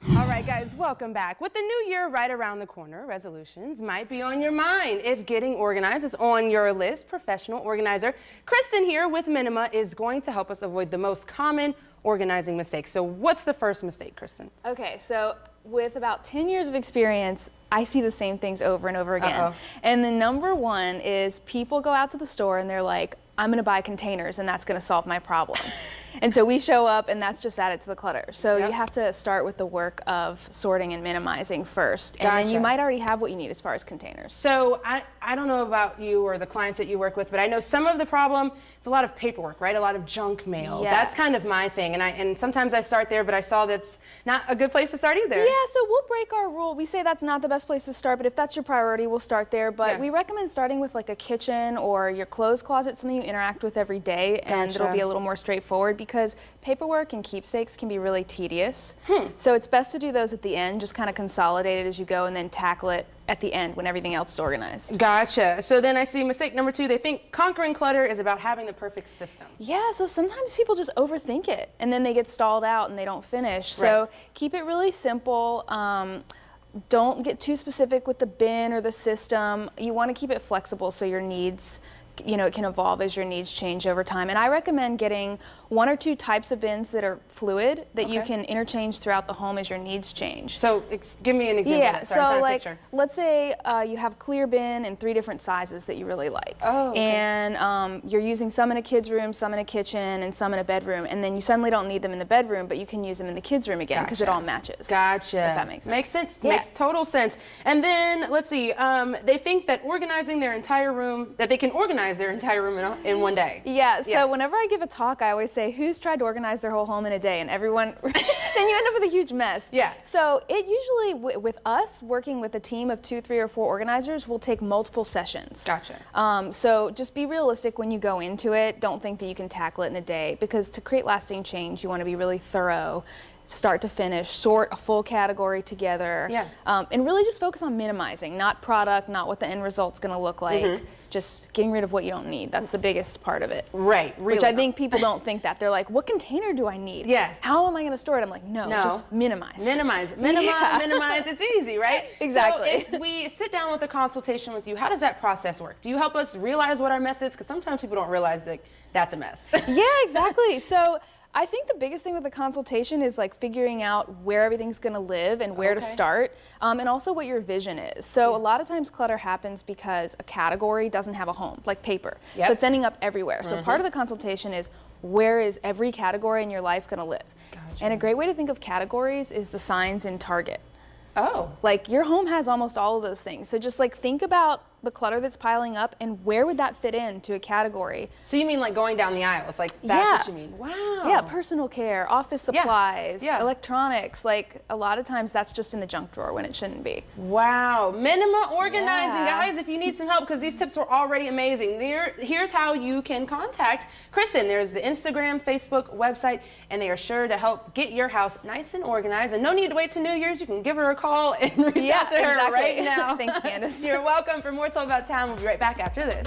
All right, guys, welcome back. With the new year right around the corner, resolutions might be on your mind. If getting organized is on your list, professional organizer Kristen here with Minima is going to help us avoid the most common organizing mistakes. So what's the first mistake, Kristen? Okay, so with about 10 years of experience, I see the same things over and over again. And the number one is people go out to the store and they're like, I'm going to buy containers and that's going to solve my problem. And so we show up and that's just added to the clutter. So you have to start with the work of sorting and minimizing first. And then you might already have what you need as far as containers. So I don't know about you or the clients that you work with, but I know some of the problem, it's a lot of paperwork, right? A lot of junk mail. Yes. That's kind of my thing. And sometimes I start there, but I saw that's not a good place to start either. Yeah, so we'll break our rule. We say that's not the best place to start, but if that's your priority, we'll start there. But we recommend starting with like a kitchen or your clothes closet, something you interact with every day, and it'll be a little more straightforward because paperwork and keepsakes can be really tedious. So it's best to do those at the end, just kind of consolidate it as you go and then tackle it at the end when everything else is organized. Gotcha. So then I see mistake number two, they think conquering clutter is about having the perfect system. Yeah, so sometimes people just overthink it and then they get stalled out and they don't finish. So keep it really simple. Don't get too specific with the bin or the system. You want to keep it flexible so your needs, you know, it can evolve as your needs change over time. And I recommend getting 1 or 2 types of bins that are fluid that you can interchange throughout the home as your needs change. So give me an example. Yeah, so like let's say you have clear bin in 3 different sizes that you really like. And you're using some in a kid's room, some in a kitchen, and some in a bedroom. And then you suddenly don't need them in the bedroom, but you can use them in the kids' room again because it all matches. Gotcha. If that makes sense. Makes sense. Makes total sense. And then let's see, they think that organizing their entire room, that they can organize their entire room in one day. Yeah, so whenever I give a talk, I always say, who's tried to organize their whole home in a day? And everyone, then you end up with a huge mess. Yeah. So it usually, with us, working with a team of 2, 3, or 4 organizers, will take multiple sessions. Gotcha. So just be realistic when you go into it. Don't think that you can tackle it in a day, because to create lasting change, you want to be really thorough, start to finish, sort a full category together, and really just focus on minimizing, not product, not what the end result's going to look like, just getting rid of what you don't need. That's the biggest part of it. Right. Really. Which I think people don't think that. They're like, what container do I need? Yeah. How am I going to store it? I'm like, no, just minimize. Minimize. Minimize. It's easy, right? Exactly. So if we sit down with a consultation with you, how does that process work? Do you help us realize what our mess is? Because sometimes people don't realize that that's a mess. Yeah, exactly. So I think the biggest thing with the consultation is like figuring out where everything's going to live and where to start, and also what your vision is. So a lot of times clutter happens because a category doesn't have a home, like paper. So it's ending up everywhere. So part of the consultation is, where is every category in your life going to live? And a great way to think of categories is the signs in Target. Like your home has almost all of those things. So just like think about the clutter that's piling up and where would that fit into a category. So you mean like going down the aisles, like that's what you mean? Wow. Yeah, personal care, office supplies, electronics, like a lot of times that's just in the junk drawer when it shouldn't be. Wow, Minima organizing, guys, if you need some help, because these tips were already amazing. Here's how you can contact Kristen. There's the Instagram, Facebook, website, and they are sure to help get your house nice and organized. And no need to wait to New Year's. You can give her a call and reach out to her right now. Thanks, Candace. You're welcome. For more Talk About Town, we'll be right back after this.